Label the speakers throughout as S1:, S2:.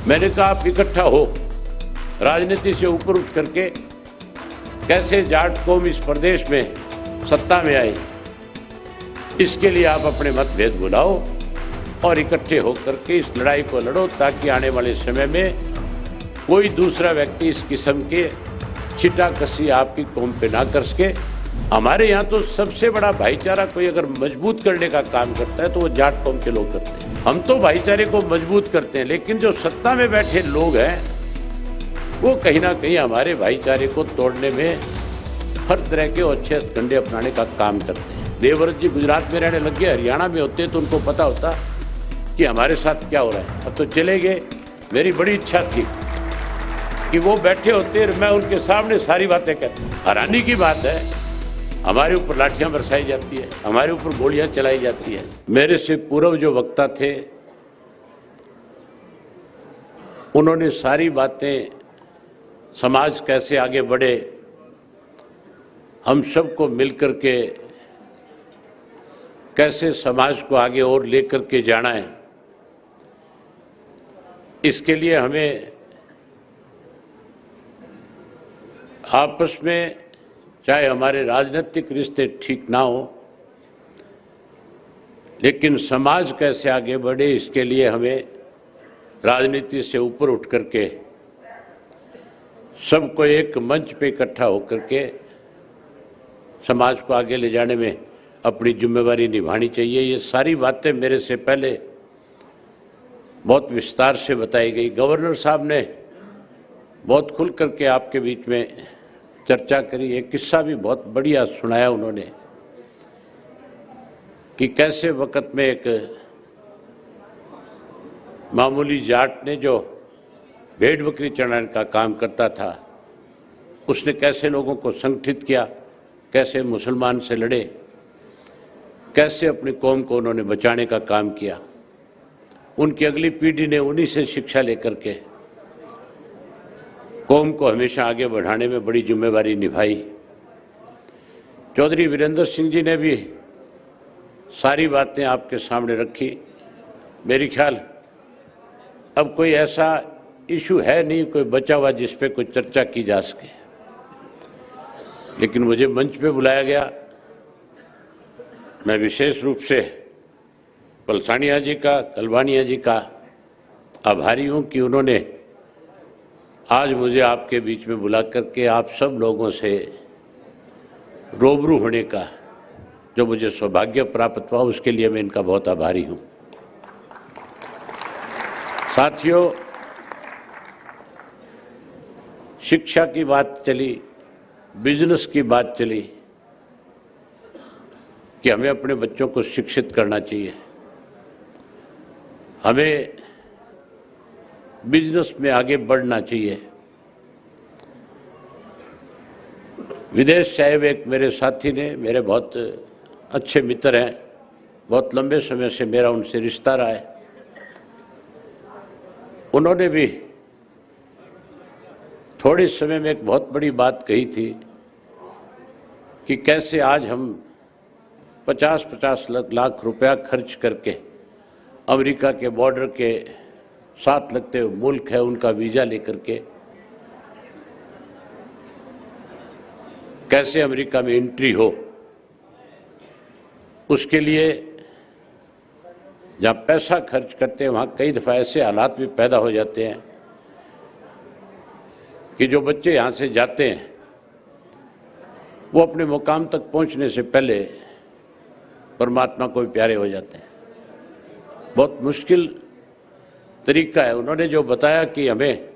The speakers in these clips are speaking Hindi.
S1: मैंने कहा आप इकट्ठा हो, राजनीति से ऊपर उठ करके कैसे जाट कौम इस प्रदेश में सत्ता में आए, इसके लिए आप अपने मतभेद भुलाओ और इकट्ठे होकर के इस लड़ाई को लड़ो, ताकि आने वाले समय में कोई दूसरा व्यक्ति इस किस्म के छिटाकसी आपकी कौम पे ना कर सके। हमारे यहाँ तो सबसे बड़ा भाईचारा कोई अगर मजबूत करने का काम करता है तो वो जाट कौम के लोग करते हैं। हम तो भाईचारे को मजबूत करते हैं, लेकिन जो सत्ता में बैठे लोग हैं वो कहीं ना कहीं हमारे भाईचारे को तोड़ने में हर तरह के अच्छे हथकंडे अपनाने का काम करते हैं। देवव्रत जी गुजरात में रहने लग गए, हरियाणा में होते तो उनको पता होता कि हमारे साथ क्या हो रहा है। अब तो चले गए। मेरी बड़ी इच्छा थी कि वो बैठे होते, मैं उनके सामने सारी बातें कहता। हैरानी की बात है, हमारे ऊपर लाठियां बरसाई जाती है, हमारे ऊपर गोलियां चलाई जाती है। मेरे से पूर्व जो वक्ता थे उन्होंने सारी बातें, समाज कैसे आगे बढ़े, हम सबको मिलकर के कैसे समाज को आगे और लेकर के जाना है, इसके लिए हमें आपस में, चाहे हमारे राजनीतिक रिश्ते ठीक ना हो, लेकिन समाज कैसे आगे बढ़े इसके लिए हमें राजनीति से ऊपर उठ करके सबको एक मंच पे इकट्ठा होकर के समाज को आगे ले जाने में अपनी जिम्मेवारी निभानी चाहिए। ये सारी बातें मेरे से पहले बहुत विस्तार से बताई गई। गवर्नर साहब ने बहुत खुल करके आपके बीच में चर्चा करी। एक किस्सा भी बहुत बढ़िया सुनाया उन्होंने कि कैसे वक्त में एक मामूली जाट ने जो भेड़ बकरी चढ़ाने का काम करता था, उसने कैसे लोगों को संगठित किया, कैसे मुसलमान से लड़े, कैसे अपनी कौम को उन्होंने बचाने का काम किया। उनकी अगली पीढ़ी ने उन्हीं से शिक्षा लेकर के कौम को हमेशा आगे बढ़ाने में बड़ी जिम्मेवारी निभाई। चौधरी वीरेंद्र सिंह जी ने भी सारी बातें आपके सामने रखी। मेरी ख्याल अब कोई ऐसा इशू है नहीं कोई बचा हुआ जिस पे कोई चर्चा की जा सके, लेकिन मुझे मंच पे बुलाया गया। मैं विशेष रूप से पलसानिया जी का, कलवानिया जी का आभारी हूं कि उन्होंने आज मुझे आपके बीच में बुला करके आप सब लोगों से रूबरू होने का जो मुझे सौभाग्य प्राप्त हुआ, उसके लिए मैं इनका बहुत आभारी हूं। साथियों, शिक्षा की बात चली, बिजनेस की बात चली कि हमें अपने बच्चों को शिक्षित करना चाहिए, हमें बिजनेस में आगे बढ़ना चाहिए। विदेश से आए हुए एक मेरे साथी ने, मेरे बहुत अच्छे मित्र हैं, बहुत लंबे समय से मेरा उनसे रिश्ता रहा है, उन्होंने भी थोड़े समय में एक बहुत बड़ी बात कही थी कि कैसे आज हम 50-50 लाख रुपया खर्च करके अमेरिका के बॉर्डर के साथ लगते हुए मुल्क है उनका वीज़ा लेकर के कैसे अमेरिका में एंट्री हो। उसके लिए जहाँ पैसा खर्च करते हैं वहाँ कई दफ़ा ऐसे हालात भी पैदा हो जाते हैं कि जो बच्चे यहाँ से जाते हैं वो अपने मुकाम तक पहुँचने से पहले परमात्मा को भी प्यारे हो जाते हैं। बहुत मुश्किल तरीका है। उन्होंने जो बताया कि हमें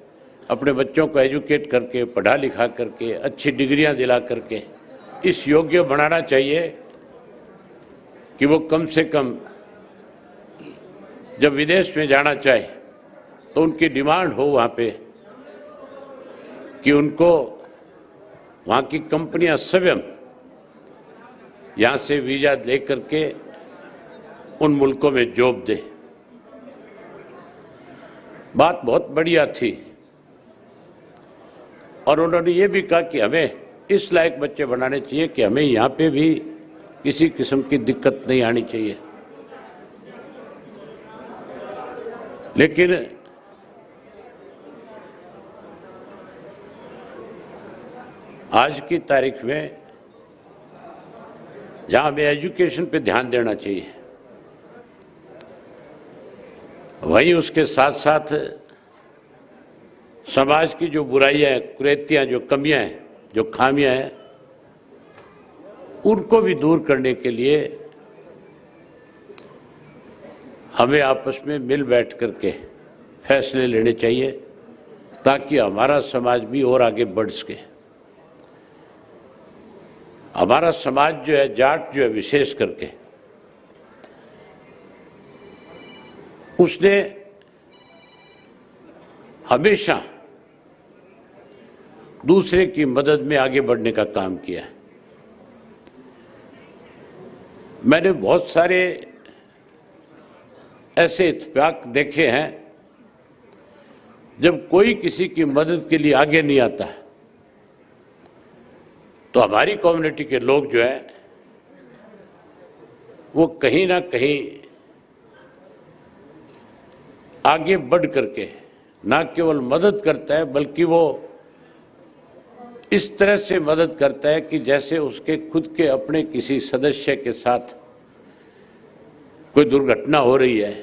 S1: अपने बच्चों को एजुकेट करके, पढ़ा लिखा करके, अच्छी डिग्रियां दिला करके इस योग्य बनाना चाहिए कि वो कम से कम जब विदेश में जाना चाहे तो उनकी डिमांड हो वहाँ पे कि उनको वहाँ की कंपनियां स्वयं यहाँ से वीज़ा ले करके उन मुल्कों में जॉब दे। बात बहुत बढ़िया थी। और उन्होंने ये भी कहा कि हमें इस लायक बच्चे बनाने चाहिए कि हमें यहाँ पे भी किसी किस्म की दिक्कत नहीं आनी चाहिए। लेकिन आज की तारीख में जहां हमें एजुकेशन पे ध्यान देना चाहिए, वहीं उसके साथ साथ समाज की जो बुराइयां हैं, कुरीतियां, जो कमियां हैं, जो खामियां हैं, उनको भी दूर करने के लिए हमें आपस में मिल बैठ करके फैसले लेने चाहिए, ताकि हमारा समाज भी और आगे बढ़ सके। हमारा समाज जो है, जाट जो है विशेष करके, उसने हमेशा दूसरे की मदद में आगे बढ़ने का काम किया है। मैंने बहुत सारे ऐसे इत्तेफाक देखे हैं जब कोई किसी की मदद के लिए आगे नहीं आता तो हमारी कम्युनिटी के लोग जो है वो कहीं ना कहीं आगे बढ़ करके ना केवल मदद करता है, बल्कि वो इस तरह से मदद करता है कि जैसे उसके खुद के अपने किसी सदस्य के साथ कोई दुर्घटना हो रही है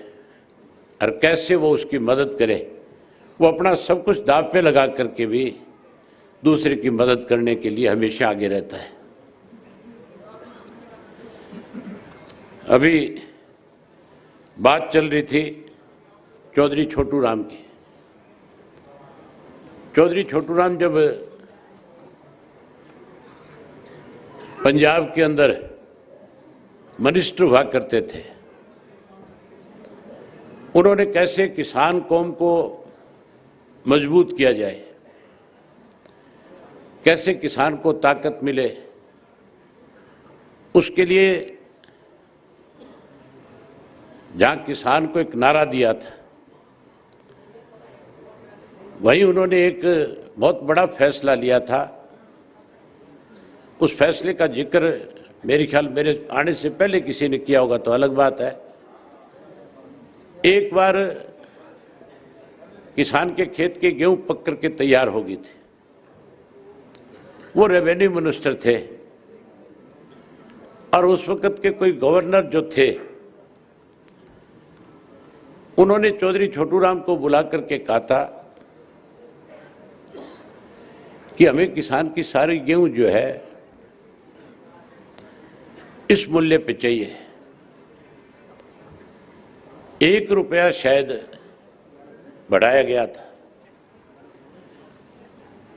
S1: और कैसे वो उसकी मदद करे। वो अपना सब कुछ दांव पे लगा करके भी दूसरे की मदद करने के लिए हमेशा आगे रहता है। अभी बात चल रही थी चौधरी छोटू राम की। चौधरी छोटू राम जब पंजाब के अंदर मिनिस्टर हुआ करते थे, उन्होंने कैसे किसान कौम को मजबूत किया जाए, कैसे किसान को ताकत मिले, उसके लिए जहां किसान को एक नारा दिया था, वहीं उन्होंने एक बहुत बड़ा फैसला लिया था। उस फैसले का जिक्र मेरे ख्याल मेरे आने से पहले किसी ने किया होगा तो अलग बात है। एक बार किसान के खेत के गेहूं पक करके तैयार हो गई थी। वो रेवेन्यू मिनिस्टर थे और उस वक्त के कोई गवर्नर जो थे, उन्होंने चौधरी छोटू राम को बुला करके कहा था कि हमें किसान की सारी गेहूं जो है इस मूल्य पे चाहिए। 1 रुपया शायद बढ़ाया गया था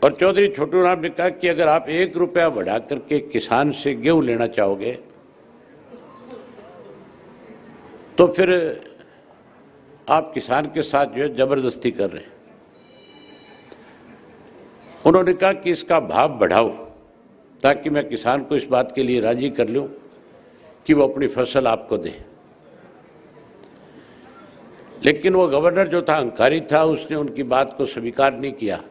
S1: और चौधरी छोटू राम ने कहा कि अगर आप 1 रुपया बढ़ा करके किसान से गेहूं लेना चाहोगे तो फिर आप किसान के साथ जो है जबरदस्ती कर रहे हैं। उन्होंने कहा कि इसका भाव बढ़ाओ ताकि मैं किसान को इस बात के लिए राजी कर लूं कि वो अपनी फसल आपको दे। लेकिन वो गवर्नर जो था अहंकारी था, उसने उनकी बात को स्वीकार नहीं किया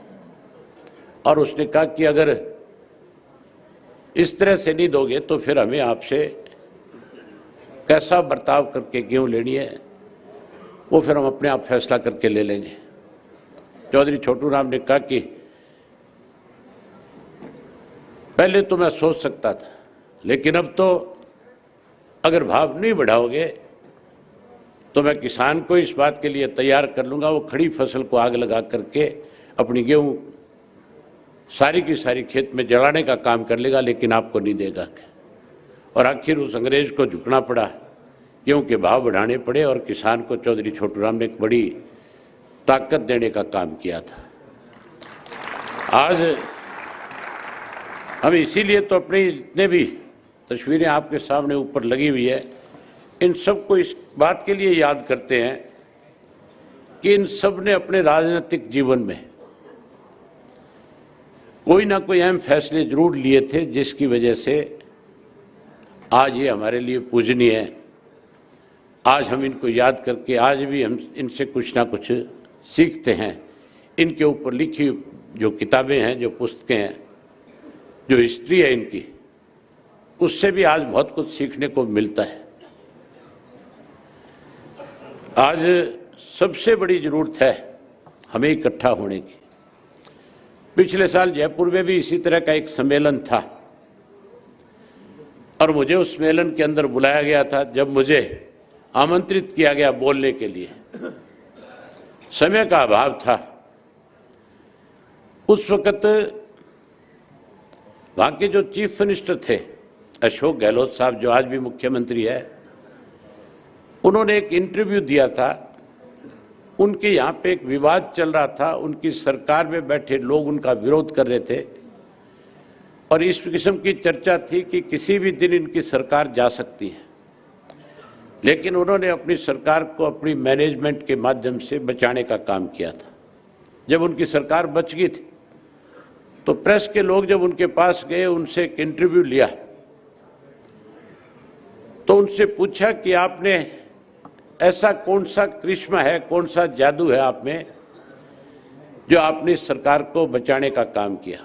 S1: और उसने कहा कि अगर इस तरह से नहीं दोगे तो फिर हमें आपसे कैसा बर्ताव करके गेहूं लेनी है वो फिर हम अपने आप फैसला करके ले लेंगे। चौधरी छोटू राम ने कहा कि पहले तो मैं सोच सकता था, लेकिन अब तो अगर भाव नहीं बढ़ाओगे तो मैं किसान को इस बात के लिए तैयार कर लूंगा, वो खड़ी फसल को आग लगा करके अपनी गेहूं सारी की सारी खेत में जलाने का काम कर लेगा, लेकिन आपको नहीं देगा। और आखिर उस अंग्रेज को झुकना पड़ा, गेहूं के भाव बढ़ाने पड़े और किसान को चौधरी छोटू राम ने एक बड़ी ताकत देने का काम किया था। आज हम इसीलिए तो अपनी जितने भी तस्वीरें आपके सामने ऊपर लगी हुई है, इन सबको इस बात के लिए याद करते हैं कि इन सब ने अपने राजनीतिक जीवन में कोई ना कोई अहम फैसले जरूर लिए थे, जिसकी वजह से आज ये हमारे लिए पूजनीय है। आज हम इनको याद करके आज भी हम इनसे कुछ ना कुछ सीखते हैं। इनके ऊपर लिखी जो किताबें हैं, जो पुस्तकें हैं, जो हिस्ट्री है इनकी, उससे भी आज बहुत कुछ सीखने को मिलता है। आज सबसे बड़ी जरूरत है हमें इकट्ठा होने की। पिछले साल जयपुर में भी इसी तरह का एक सम्मेलन था और मुझे उस सम्मेलन के अंदर बुलाया गया था। जब मुझे आमंत्रित किया गया बोलने के लिए, समय का अभाव था। उस वक्त वहां के जो चीफ मिनिस्टर थे अशोक गहलोत साहब, जो आज भी मुख्यमंत्री है, उन्होंने एक इंटरव्यू दिया था। उनके यहाँ पे एक विवाद चल रहा था, उनकी सरकार में बैठे लोग उनका विरोध कर रहे थे और इस किस्म की चर्चा थी कि किसी भी दिन इनकी सरकार जा सकती है। लेकिन उन्होंने अपनी सरकार को अपनी मैनेजमेंट के माध्यम से बचाने का काम किया था। जब उनकी सरकार बच गई थी तो प्रेस के लोग जब उनके पास गए, उनसे एक इंटरव्यू लिया तो उनसे पूछा कि आपने ऐसा कौन सा करिश्मा है, कौन सा जादू है आप में, जो आपने सरकार को बचाने का काम किया।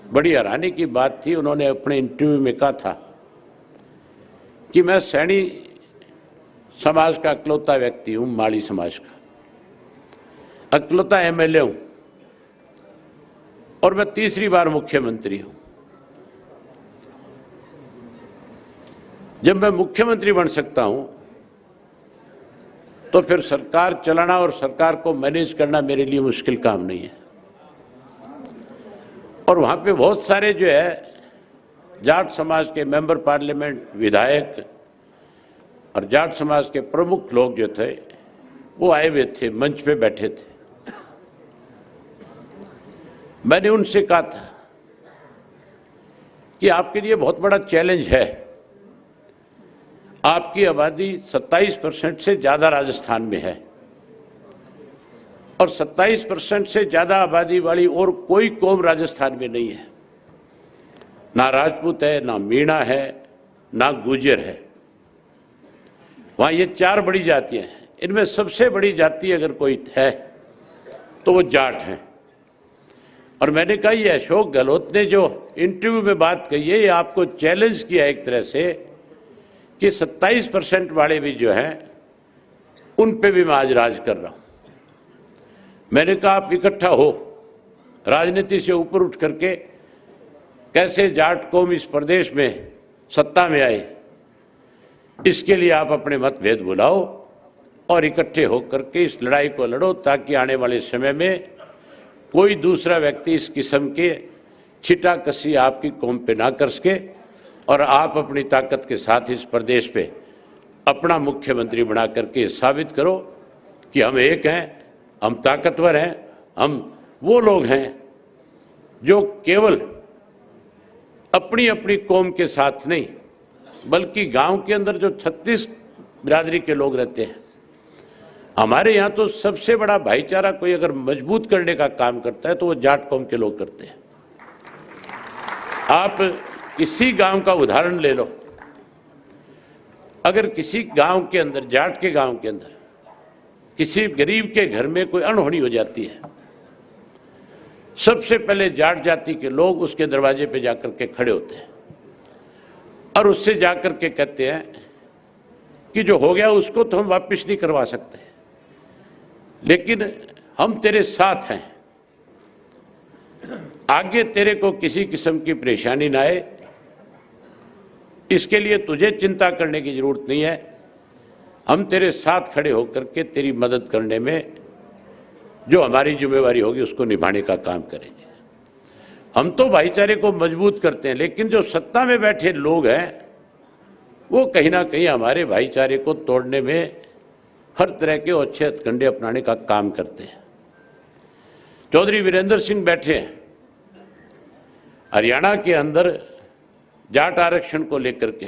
S1: बड़ी हैरानी की बात थी। उन्होंने अपने इंटरव्यू में कहा था कि मैं सैनी समाज का इकलौता व्यक्ति हूं, माली समाज का इकलौता एमएलए हूं और मैं तीसरी बार मुख्यमंत्री हूं। जब मैं मुख्यमंत्री बन सकता हूं तो फिर सरकार चलाना और सरकार को मैनेज करना मेरे लिए मुश्किल काम नहीं है। और वहां पे बहुत सारे जो है जाट समाज के मेंबर पार्लियामेंट, विधायक और जाट समाज के प्रमुख लोग जो थे वो आए हुए थे, मंच पे बैठे थे। मैंने उनसे कहा था कि आपके लिए बहुत बड़ा चैलेंज है। आपकी आबादी 27% से ज्यादा राजस्थान में है और 27% से ज्यादा आबादी वाली और कोई कौम राजस्थान में नहीं है। ना राजपूत है, ना मीणा है, ना गुर्जर है। वहां ये 4 बड़ी जातियां हैं। इनमें सबसे बड़ी जाति अगर कोई है तो वो जाट है। और मैंने कहा ये अशोक गहलोत ने जो इंटरव्यू में बात कही है, ये आपको चैलेंज किया एक तरह से कि 27% वाले भी जो हैं उन पे भी मैं आज राज कर रहा हूं। मैंने कहा आप इकट्ठा हो, राजनीति से ऊपर उठ करके कैसे जाट कौम इस प्रदेश में सत्ता में आए, इसके लिए आप अपने मतभेद भुलाओ और इकट्ठे होकर के इस लड़ाई को लड़ो, ताकि आने वाले समय में कोई दूसरा व्यक्ति इस किस्म के छिटा कसी आपकी कौम पे ना कर सके और आप अपनी ताकत के साथ इस प्रदेश पे अपना मुख्यमंत्री बना करके साबित करो कि हम एक हैं, हम ताकतवर हैं, हम वो लोग हैं जो केवल अपनी अपनी कौम के साथ नहीं बल्कि गांव के अंदर जो 36 बिरादरी के लोग रहते हैं, हमारे यहाँ तो सबसे बड़ा भाईचारा कोई अगर मजबूत करने का काम करता है तो वो जाट कौम के लोग करते हैं। आप किसी गांव का उदाहरण ले लो, अगर किसी गांव के अंदर, जाट के गांव के अंदर किसी गरीब के घर में कोई अनहोनी हो जाती है, सबसे पहले जाट जाति के लोग उसके दरवाजे पे जाकर के खड़े होते हैं और उससे जाकर के कहते हैं कि जो हो गया उसको तो हम वापस नहीं करवा सकते, लेकिन हम तेरे साथ हैं, आगे तेरे को किसी किस्म की परेशानी ना आए, इसके लिए तुझे चिंता करने की जरूरत नहीं है। हम तेरे साथ खड़े होकर के तेरी मदद करने में जो हमारी जिम्मेवारी होगी उसको निभाने का काम करेंगे। हम तो भाईचारे को मजबूत करते हैं, लेकिन जो सत्ता में बैठे लोग हैं वो कहीं ना कहीं हमारे भाईचारे को तोड़ने में हर तरह के अच्छे हथकंडे अपनाने का काम करते हैं। चौधरी वीरेंद्र सिंह बैठे हैं हरियाणा के अंदर जाट आरक्षण को लेकर के।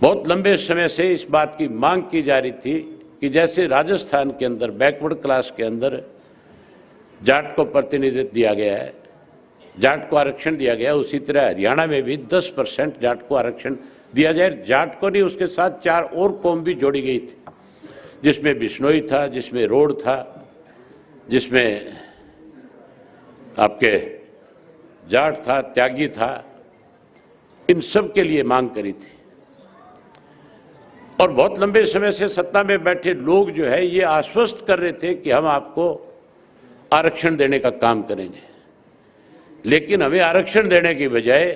S1: बहुत लंबे समय से इस बात की मांग की जा रही थी कि जैसे राजस्थान के अंदर बैकवर्ड क्लास के अंदर जाट को प्रतिनिधित्व दिया गया है, जाट को आरक्षण दिया गया, उसी तरह हरियाणा में भी 10% जाट को आरक्षण दिया जाए। जाट को नहीं, उसके साथ 4 और कौम भी जोड़ी गई थी, जिसमें बिश्नोई था, जिसमें रोड था, जिसमें आपके जाट था, त्यागी था। इन सब के लिए मांग करी थी और बहुत लंबे समय से सत्ता में बैठे लोग जो है ये आश्वस्त कर रहे थे कि हम आपको आरक्षण देने का काम करेंगे। लेकिन हमें आरक्षण देने की बजाय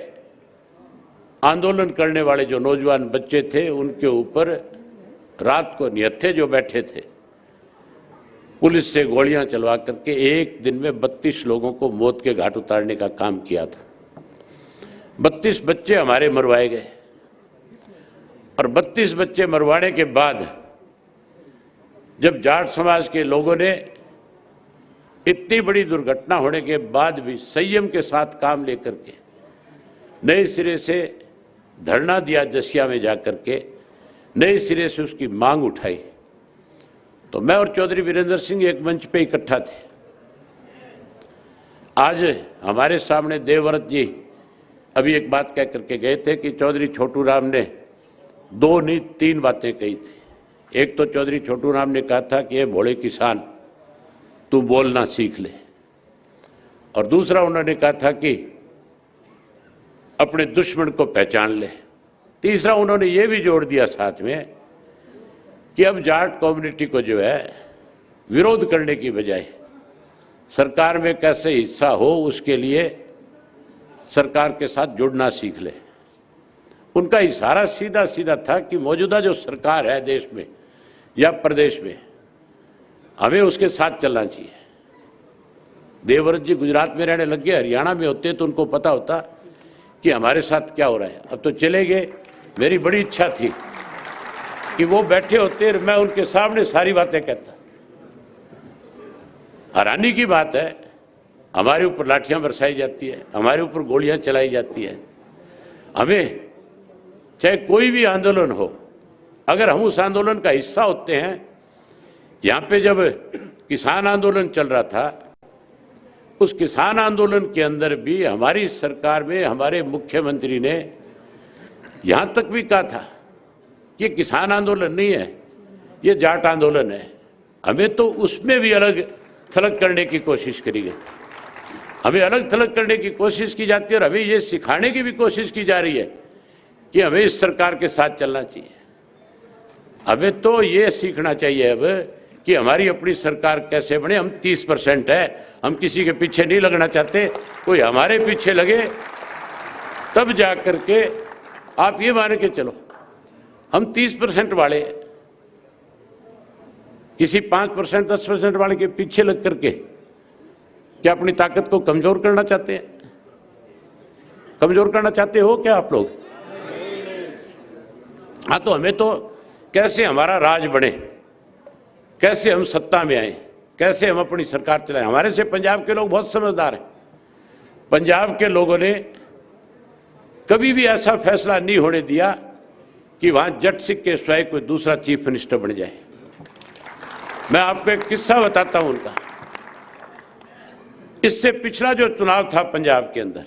S1: आंदोलन करने वाले जो नौजवान बच्चे थे उनके ऊपर रात को निहत्थे जो बैठे थे, पुलिस से गोलियां चलवा करके एक दिन में 32 लोगों को मौत के घाट उतारने का काम किया था। 32 बच्चे हमारे मरवाए गए और 32 बच्चे मरवाने के बाद जब जाट समाज के लोगों ने इतनी बड़ी दुर्घटना होने के बाद भी संयम के साथ काम लेकर के नए सिरे से धरना दिया, जसिया में जाकर के नए सिरे से उसकी मांग उठाई, तो मैं और चौधरी वीरेंद्र सिंह एक मंच पे इकट्ठा थे। आज हमारे सामने देवव्रत जी अभी एक बात कह करके गए थे कि चौधरी छोटू राम ने 2 नहीं 3 बातें कही थी। एक तो चौधरी छोटू राम ने कहा था कि ये भोले किसान तू बोलना सीख ले, और दूसरा उन्होंने कहा था कि अपने दुश्मन को पहचान ले। तीसरा उन्होंने ये भी जोड़ दिया साथ में कि अब जाट कम्युनिटी को जो है विरोध करने की बजाय सरकार में कैसे हिस्सा हो उसके लिए सरकार के साथ जुड़ना सीख ले। उनका इशारा सीधा सीधा था कि मौजूदा जो सरकार है देश में या प्रदेश में, हमें उसके साथ चलना चाहिए। देवव्रत जी गुजरात में रहने लग गए, हरियाणा में होते तो उनको पता होता कि हमारे साथ क्या हो रहा है। अब तो चले गए। मेरी बड़ी इच्छा थी कि वो बैठे होते और मैं उनके सामने सारी बातें कहता। हैरानी की बात है, हमारे ऊपर लाठियां बरसाई जाती है, हमारे ऊपर गोलियां चलाई जाती है। हमें चाहे कोई भी आंदोलन हो, अगर हम उस आंदोलन का हिस्सा होते हैं, यहाँ पे जब किसान आंदोलन चल रहा था, उस किसान आंदोलन के अंदर भी हमारी सरकार में हमारे मुख्यमंत्री ने यहाँ तक भी कहा था कि किसान आंदोलन नहीं है, ये जाट आंदोलन है। हमें तो उसमें भी अलग थलग करने की कोशिश करी गई, हमें अलग थलग करने की कोशिश की जाती है और हमें ये सिखाने की भी कोशिश की जा रही है कि हमें इस सरकार के साथ चलना चाहिए। हमें तो ये सीखना चाहिए अब कि हमारी अपनी सरकार कैसे बने। हम 30% है, हम किसी के पीछे नहीं लगना चाहते। कोई हमारे पीछे लगे तब जा करके आप ये मान के चलो हम 30% वाले, किसी 5% 10% वाले के पीछे लग करके क्या अपनी ताकत को कमजोर करना चाहते हैं? कमजोर करना चाहते हो क्या आप लोग? हाँ, तो हमें तो कैसे हमारा राज बने, कैसे हम सत्ता में आए, कैसे हम अपनी सरकार चलाएं। हमारे से पंजाब के लोग बहुत समझदार हैं। पंजाब के लोगों ने कभी भी ऐसा फैसला नहीं होने दिया कि वहां जट सिख के सिवाय कोई दूसरा चीफ मिनिस्टर बन जाए। मैं आपको एक किस्सा बताता हूं उनका। इससे पिछला जो चुनाव था पंजाब के अंदर,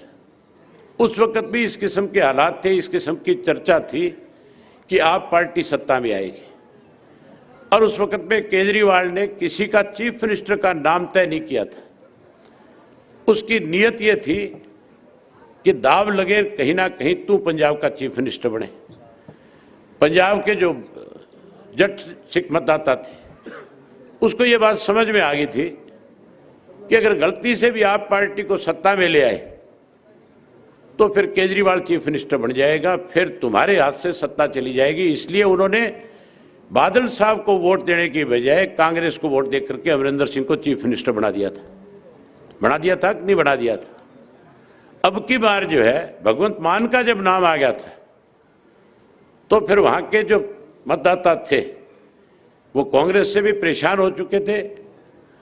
S1: उस वक्त भी इस किस्म के हालात थे, इस किस्म की चर्चा थी कि आप पार्टी सत्ता में आएगी। और उस वक्त में केजरीवाल ने किसी का चीफ मिनिस्टर का नाम तय नहीं किया था। उसकी नीयत यह थी कि दाव लगे कहीं ना कहीं तू पंजाब का चीफ मिनिस्टर बने। पंजाब के जो जट सिख मतदाता थे उसको ये बात समझ में आ गई थी कि अगर गलती से भी आप पार्टी को सत्ता में ले आए तो फिर केजरीवाल चीफ मिनिस्टर बन जाएगा, फिर तुम्हारे हाथ से सत्ता चली जाएगी। इसलिए उन्होंने बादल साहब को वोट देने की बजाय कांग्रेस को वोट देकर के अमरिंदर सिंह को चीफ मिनिस्टर बना दिया था। बना दिया था कि नहीं बना दिया था? अब की बार जो है भगवंत मान का जब नाम आ गया था तो फिर वहां के जो मतदाता थे वो कांग्रेस से भी परेशान हो चुके थे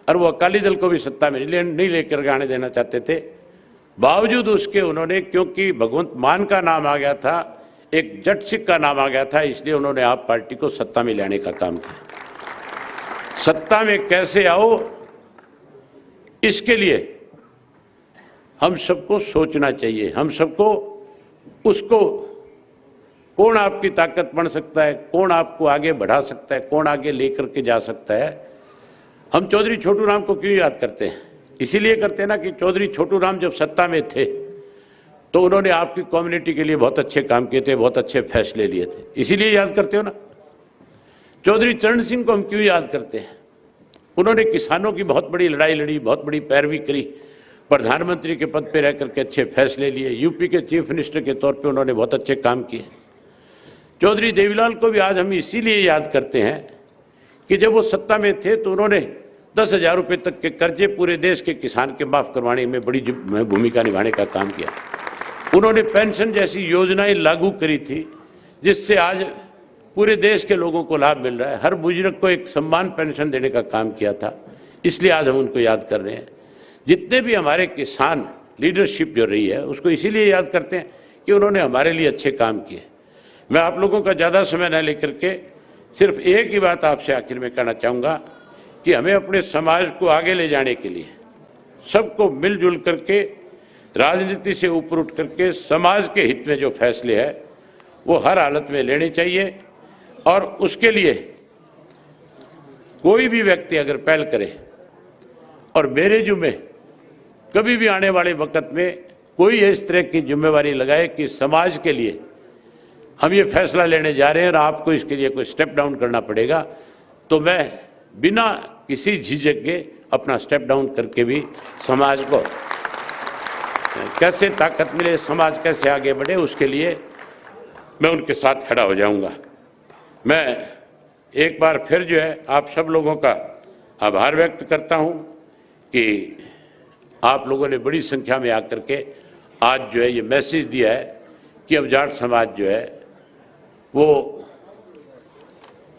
S1: और वो अकाली दल को भी सत्ता में नहीं लेकर आने देना चाहते थे। बावजूद उसके उन्होंने, क्योंकि भगवंत मान का नाम आ गया था, एक जट सिख का नाम आ गया था, इसलिए उन्होंने आप पार्टी को सत्ता में लाने का काम किया। सत्ता में कैसे आओ, इसके लिए हम सबको सोचना चाहिए। हम सबको उसको, कौन आपकी ताकत बन सकता है, कौन आपको आगे बढ़ा सकता है, कौन आगे लेकर के जा सकता है। हम चौधरी छोटू राम को क्यों याद करते हैं? इसीलिए करते हैं ना कि चौधरी छोटू राम जब सत्ता में थे तो उन्होंने आपकी कम्युनिटी के लिए बहुत अच्छे काम किए थे, बहुत अच्छे फैसले लिए थे, इसीलिए याद करते हो ना। चौधरी चरण सिंह को हम क्यों याद करते हैं? उन्होंने किसानों की बहुत बड़ी लड़ाई लड़ी, बहुत बड़ी पैरवी करी, प्रधानमंत्री के पद पे रह करके अच्छे फैसले लिए, यूपी के चीफ मिनिस्टर के तौर पे उन्होंने बहुत अच्छे काम किए। चौधरी देवीलाल को भी आज हम इसीलिए याद करते हैं कि जब वो सत्ता में थे तो उन्होंने 10,000 रुपये तक के कर्जे पूरे देश के किसान के माफ़ करवाने में बड़ी भूमिका निभाने का काम किया। उन्होंने पेंशन जैसी योजनाएं लागू करी थी जिससे आज पूरे देश के लोगों को लाभ मिल रहा है। हर बुजुर्ग को एक सम्मान पेंशन देने का काम किया था, इसलिए आज हम उनको याद कर रहे हैं। जितने भी हमारे किसान लीडरशिप जो रही है उसको इसीलिए याद करते हैं कि उन्होंने हमारे लिए अच्छे काम किए। मैं आप लोगों का ज़्यादा समय न लेकर के सिर्फ एक ही बात आपसे आखिर में कहना चाहूँगा कि हमें अपने समाज को आगे ले जाने के लिए सबको मिलजुल करके राजनीति से ऊपर उठ करके समाज के हित में जो फैसले हैं वो हर हालत में लेने चाहिए। और उसके लिए कोई भी व्यक्ति अगर पहल करे और मेरे जुम्मे कभी भी आने वाले वक्त में कोई इस तरह की जिम्मेवारी लगाए कि समाज के लिए हम ये फैसला लेने जा रहे हैं और आपको इसके लिए कोई स्टेप डाउन करना पड़ेगा, तो मैं बिना किसी झिझक के अपना स्टेप डाउन करके भी समाज को कैसे ताकत मिले, समाज कैसे आगे बढ़े, उसके लिए मैं उनके साथ खड़ा हो जाऊंगा। मैं एक बार फिर जो है आप सब लोगों का आभार व्यक्त करता हूं कि आप लोगों ने बड़ी संख्या में आकर के आज जो है ये मैसेज दिया है कि अब जाट समाज जो है वो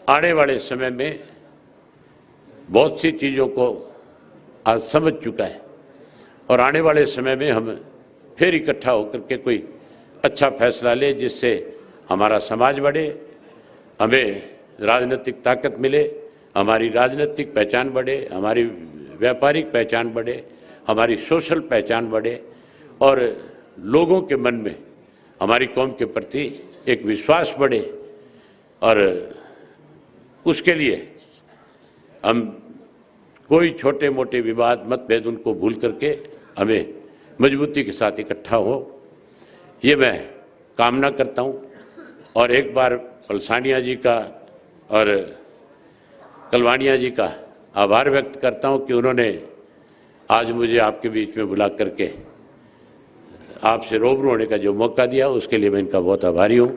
S1: आने वाले समय में बहुत सी चीज़ों को आज समझ चुका है और आने वाले समय में हम फिर इकट्ठा होकर के कोई अच्छा फैसला ले जिससे हमारा समाज बढ़े, हमें राजनीतिक ताकत मिले, हमारी राजनीतिक पहचान बढ़े, हमारी व्यापारिक पहचान बढ़े, हमारी सोशल पहचान बढ़े और लोगों के मन में हमारी कौम के प्रति एक विश्वास बढ़े। और उसके लिए हम कोई छोटे मोटे विवाद मतभेद उनको भूल करके हमें मजबूती के साथ इकट्ठा हो, ये मैं कामना करता हूँ। और एक बार पलसानिया जी का और कलवानिया जी का आभार व्यक्त करता हूँ कि उन्होंने आज मुझे आपके बीच में बुला करके आपसे रूबरू होने का जो मौका दिया, उसके लिए मैं इनका बहुत आभारी हूँ।